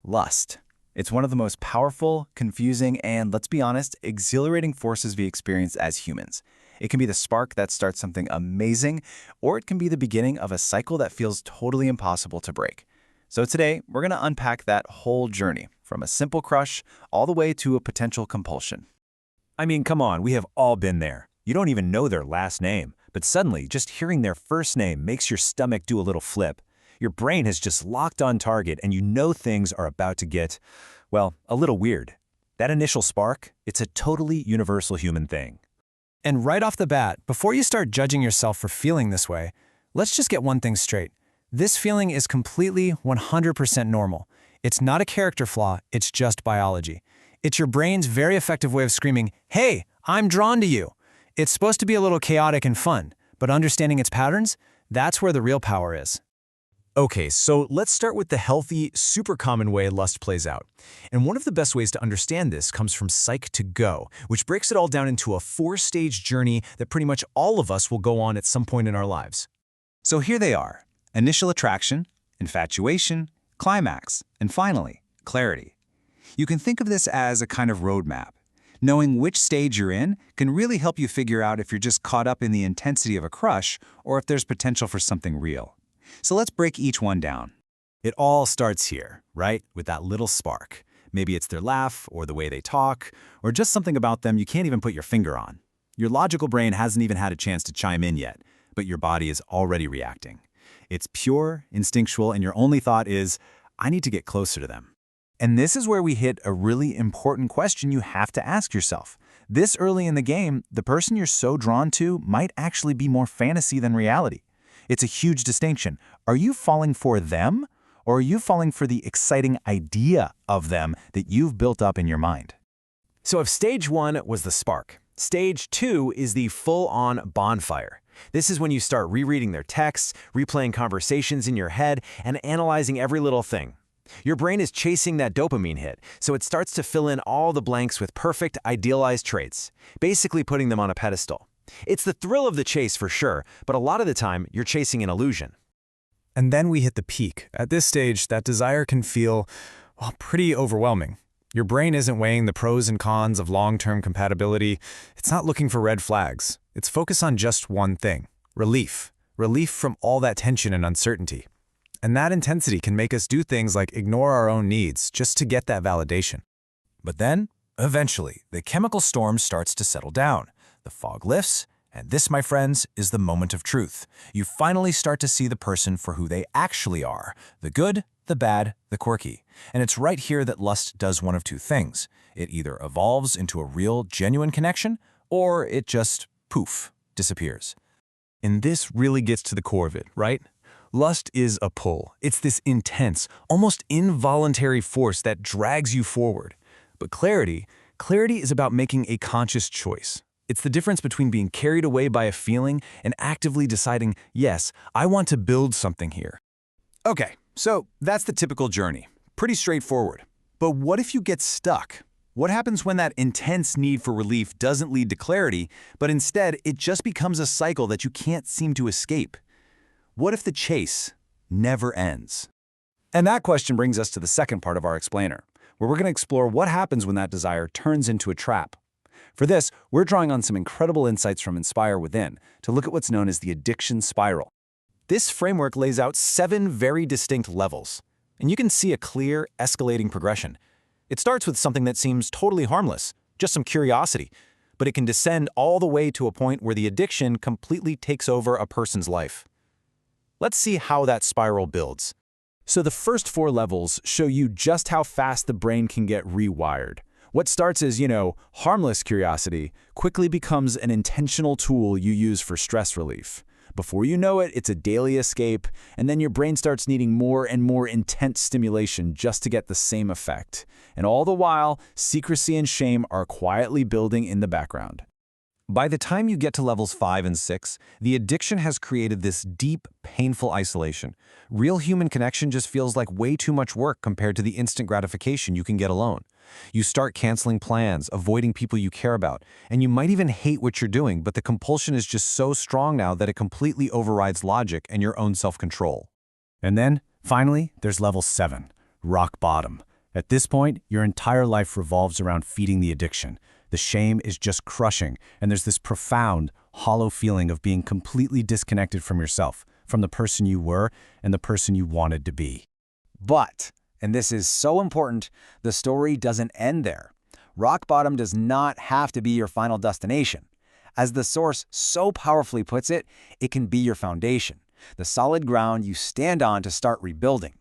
Lust. It's one of the most powerful, confusing, and, let's be honest, exhilarating forces we experience as humans. It can be the spark that starts something amazing, or it can be the beginning of a cycle that feels totally impossible to break. So today, we're going to unpack that whole journey, from a simple crush all the way to a potential compulsion. I mean, come on, we have all been there. You don't even know their last name, but suddenly, just hearing their first name makes your stomach do a little flip. Your brain has just locked on target and you know things are about to get, well, a little weird. That initial spark, it's a totally universal human thing. And right off the bat, before you start judging yourself for feeling this way, let's just get one thing straight. This feeling is completely 100% normal. It's not a character flaw, it's just biology. It's your brain's very effective way of screaming, "Hey, I'm drawn to you." It's supposed to be a little chaotic and fun, but understanding its patterns, that's where the real power is. Okay, so let's start with the healthy, super common way lust plays out. And one of the best ways to understand this comes from Psych to Go, which breaks it all down into a 4-stage journey that pretty much all of us will go on at some point in our lives. So here they are: initial attraction, infatuation, climax, and finally, clarity. You can think of this as a kind of roadmap. Knowing which stage you're in can really help you figure out if you're just caught up in the intensity of a crush or if there's potential for something real. So let's break each one down. It all starts here, right? With that little spark. Maybe it's their laugh, or the way they talk, or just something about them you can't even put your finger on. Your logical brain hasn't even had a chance to chime in yet, but your body is already reacting. It's pure, instinctual, and your only thought is, I need to get closer to them. And this is where we hit a really important question you have to ask yourself. This early in the game, the person you're so drawn to might actually be more fantasy than reality. It's a huge distinction. Are you falling for them, or are you falling for the exciting idea of them that you've built up in your mind? So if stage 1 was the spark, stage 2 is the full-on bonfire. This is when you start rereading their texts, replaying conversations in your head, and analyzing every little thing. Your brain is chasing that dopamine hit, so it starts to fill in all the blanks with perfect, idealized traits, basically putting them on a pedestal. It's the thrill of the chase for sure, but a lot of the time, you're chasing an illusion. And then we hit the peak. At this stage, that desire can feel, well, pretty overwhelming. Your brain isn't weighing the pros and cons of long-term compatibility. It's not looking for red flags. It's focused on just one thing: relief. Relief from all that tension and uncertainty. And that intensity can make us do things like ignore our own needs just to get that validation. But then, eventually, the chemical storm starts to settle down. The fog lifts, and this, my friends, is the moment of truth. You finally start to see the person for who they actually are: the good, the bad, the quirky. And it's right here that lust does one of two things. It either evolves into a real, genuine connection, or it just, poof, disappears. And this really gets to the core of it, right? Lust is a pull. It's this intense, almost involuntary force that drags you forward. But clarity is about making a conscious choice. It's the difference between being carried away by a feeling and actively deciding, yes, I want to build something here. Okay, so that's the typical journey. Pretty straightforward. But what if you get stuck? What happens when that intense need for relief doesn't lead to clarity, but instead it just becomes a cycle that you can't seem to escape? What if the chase never ends? And that question brings us to the second part of our explainer, where we're going to explore what happens when that desire turns into a trap. For this, we're drawing on some incredible insights from Inspire Within to look at what's known as the addiction spiral. This framework lays out 7 very distinct levels, and you can see a clear, escalating progression. It starts with something that seems totally harmless, just some curiosity, but it can descend all the way to a point where the addiction completely takes over a person's life. Let's see how that spiral builds. So the first 4 levels show you just how fast the brain can get rewired. What starts as, harmless curiosity quickly becomes an intentional tool you use for stress relief. Before you know it, it's a daily escape, and then your brain starts needing more and more intense stimulation just to get the same effect. And all the while, secrecy and shame are quietly building in the background. By the time you get to levels 5 and 6, the addiction has created this deep, painful isolation. Real human connection just feels like way too much work compared to the instant gratification you can get alone. You start canceling plans, avoiding people you care about, and you might even hate what you're doing, but the compulsion is just so strong now that it completely overrides logic and your own self-control. And then, finally, there's level 7, rock bottom. At this point, your entire life revolves around feeding the addiction. The shame is just crushing, and there's this profound, hollow feeling of being completely disconnected from yourself, from the person you were and the person you wanted to be. But, and this is so important, the story doesn't end there. Rock bottom does not have to be your final destination. As the source so powerfully puts it, it can be your foundation, the solid ground you stand on to start rebuilding.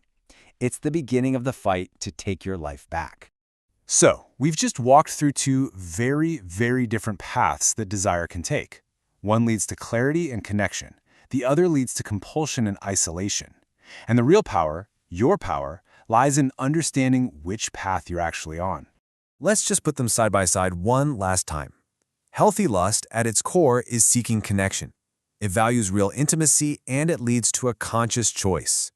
It's the beginning of the fight to take your life back. So, we've just walked through two very, very different paths that desire can take. One leads to clarity and connection. The other leads to compulsion and isolation. And the real power, your power, lies in understanding which path you're actually on. Let's just put them side by side one last time. Healthy lust, at its core, is seeking connection. It values real intimacy and it leads to a conscious choice.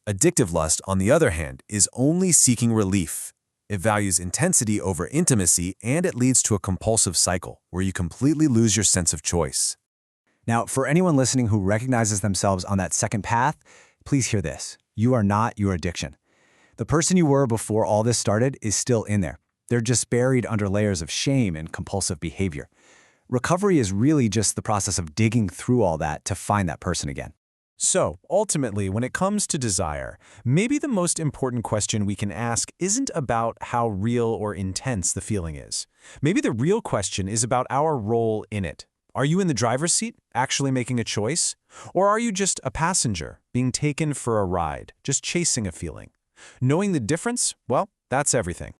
Addictive lust, on the other hand, is only seeking relief. It values intensity over intimacy and it leads to a compulsive cycle where you completely lose your sense of choice. Now, for anyone listening who recognizes themselves on that second path, please hear this. You are not your addiction. The person you were before all this started is still in there. They're just buried under layers of shame and compulsive behavior. Recovery is really just the process of digging through all that to find that person again. So, ultimately, when it comes to desire, maybe the most important question we can ask isn't about how real or intense the feeling is. Maybe the real question is about our role in it. Are you in the driver's seat, actually making a choice? Or are you just a passenger, being taken for a ride, just chasing a feeling? Knowing the difference, well, that's everything.